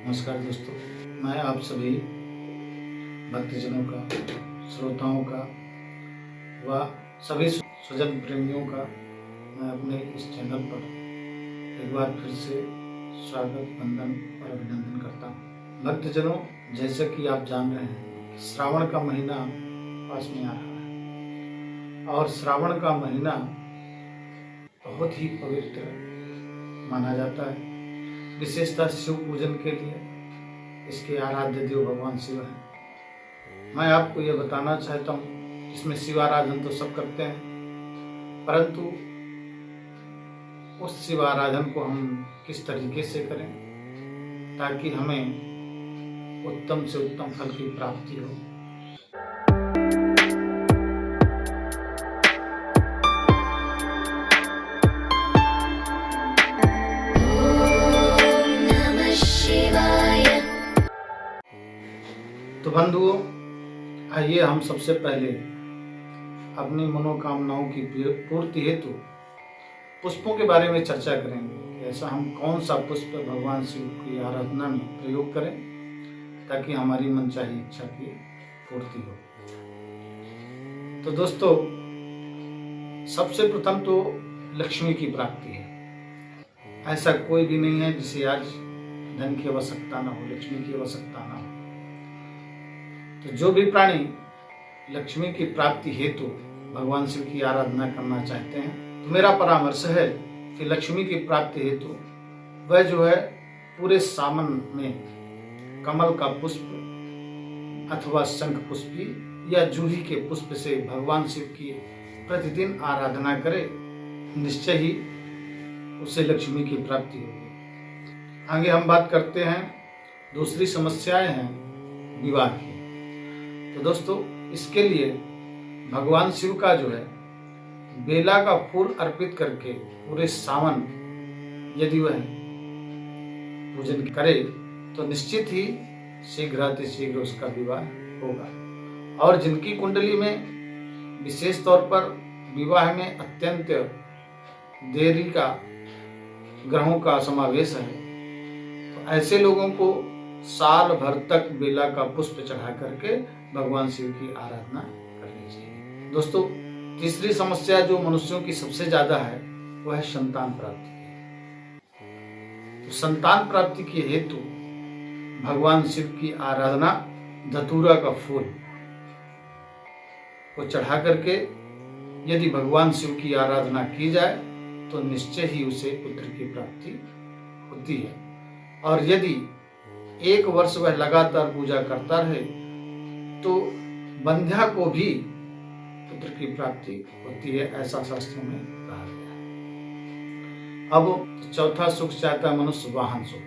नमस्कार दोस्तों, मैं आप सभी भक्तजनों का, श्रोताओं का व सभी स्वजन प्रेमियों का मैं अपने इस चैनल पर एक बार फिर से स्वागत, वंदन और अभिनंदन करता हूँ। भक्तजनों, जैसे कि आप जान रहे हैं, श्रावण का महीना पास में आ रहा है और श्रावण का महीना बहुत ही पवित्र माना जाता है। विशेषतः शिव पूजन के लिए इसके आराध्य देव भगवान शिव हैं। मैं आपको यह बताना चाहता हूँ, इसमें शिव आराधन तो सब करते हैं, परंतु उस शिव आराधन को हम किस तरीके से करें ताकि हमें उत्तम से उत्तम फल की प्राप्ति हो। तो बंधुओं, आइए हम सबसे पहले अपनी मनोकामनाओं की पूर्ति हेतु पुष्पों के बारे में चर्चा करेंगे। ऐसा हम कौन सा पुष्प भगवान शिव की आराधना में प्रयोग करें ताकि हमारी मनचाही इच्छा की पूर्ति हो। तो दोस्तों, सबसे प्रथम तो लक्ष्मी की प्राप्ति है। ऐसा कोई भी नहीं है जिसे आज धन की आवश्यकता ना हो, लक्ष्मी की आवश्यकता ना हो। तो जो भी प्राणी लक्ष्मी की प्राप्ति हेतु भगवान शिव की आराधना करना चाहते हैं, तो मेरा परामर्श है कि लक्ष्मी की प्राप्ति हेतु वह जो है पूरे सावन में कमल का पुष्प अथवा शंख पुष्पी या जूही के पुष्प से भगवान शिव की प्रतिदिन आराधना करे, निश्चय ही उससे लक्ष्मी की प्राप्ति होगी। आगे हम बात करते हैं, दूसरी समस्याएं हैं विवाह की। तो दोस्तों, इसके लिए भगवान शिव का जो है बेला का फूल अर्पित करके पूरे सावन यदि वह पूजन करे तो निश्चित ही शीघ्र उसका विवाह होगा। और जिनकी कुंडली में विशेष तौर पर विवाह में अत्यंत देरी का ग्रहों का समावेश है, तो ऐसे लोगों को साल भर तक बेला का पुष्प चढ़ा करके भगवान शिव की आराधना करनी चाहिए। दोस्तों, तीसरी समस्या जो मनुष्यों की सबसे ज्यादा है वह है संतान प्राप्ति की। तो संतान प्राप्ति के हेतु भगवान शिव की आराधना धतूरा का फूल को चढ़ा करके यदि भगवान शिव की आराधना की जाए तो निश्चय ही उसे पुत्र की प्राप्ति होती है। और यदि 1 वर्ष वह लगातार पूजा करता रहे तो बंध्या को भी पुत्र की प्राप्ति होती है, ऐसा शास्त्रों में कहा गया है। अब चौथा सुख चाहता है मनुष्य वाहन सुख।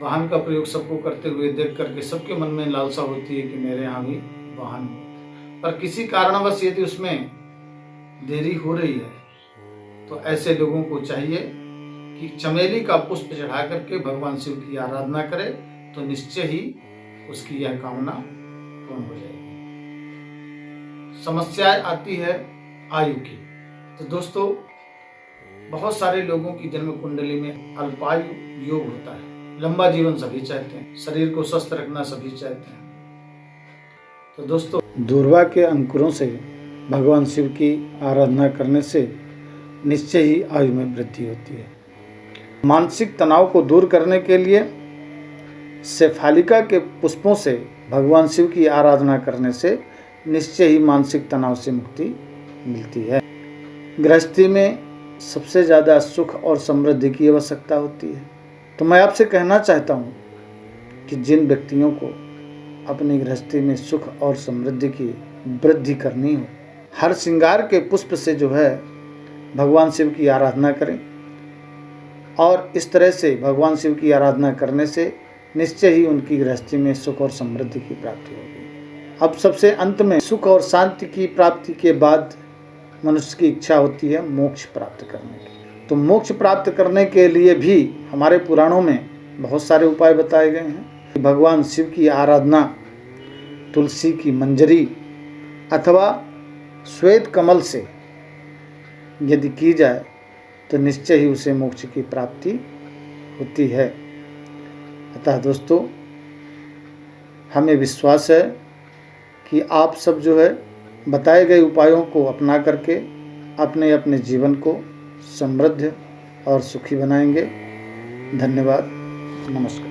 वाहन का प्रयोग सबको करते हुए देख करके सबके मन में लालसा होती है कि मेरे यहाँ भी वाहन हो, पर किसी कारणवश यदि उसमें देरी हो रही है तो ऐसे लोगों को चाहिए कि चमेली का पुष्प चढ़ा करके भगवान शिव की आराधना करे तो निश्चय ही उसकी यह कामना पूर्ण हो जाएगी। समस्या आती है आयु की। तो दोस्तों, बहुत सारे लोगों की जन्म कुंडली में अल्पायु योग होता है। लंबा जीवन सभी चाहते हैं, शरीर को स्वस्थ रखना सभी चाहते हैं। तो दोस्तों, दूर्वा के अंकुरों से भगवान शिव की आराधना करने से निश्चय ही आयु में वृद्धि होती है। मानसिक तनाव को दूर करने के लिए शेफालिका के पुष्पों से भगवान शिव की आराधना करने से निश्चय ही मानसिक तनाव से मुक्ति मिलती है। गृहस्थी में सबसे ज़्यादा सुख और समृद्धि की आवश्यकता होती है। तो मैं आपसे कहना चाहता हूँ कि जिन व्यक्तियों को अपनी गृहस्थी में सुख और समृद्धि की वृद्धि करनी हो, हर श्रृंगार के पुष्प से जो है भगवान शिव की आराधना करें। और इस तरह से भगवान शिव की आराधना करने से निश्चय ही उनकी गृहस्थी में सुख और समृद्धि की प्राप्ति होगी। अब सबसे अंत में सुख और शांति की प्राप्ति के बाद मनुष्य की इच्छा होती है मोक्ष प्राप्त करने की। तो मोक्ष प्राप्त करने के लिए भी हमारे पुराणों में बहुत सारे उपाय बताए गए हैं। भगवान शिव की आराधना तुलसी की मंजरी अथवा श्वेत कमल से यदि की जाए तो निश्चय ही उसे मोक्ष की प्राप्ति होती है। अतः दोस्तों, हमें विश्वास है कि आप सब जो है बताए गए उपायों को अपना करके अपने अपने जीवन को समृद्ध और सुखी बनाएंगे। धन्यवाद। नमस्कार।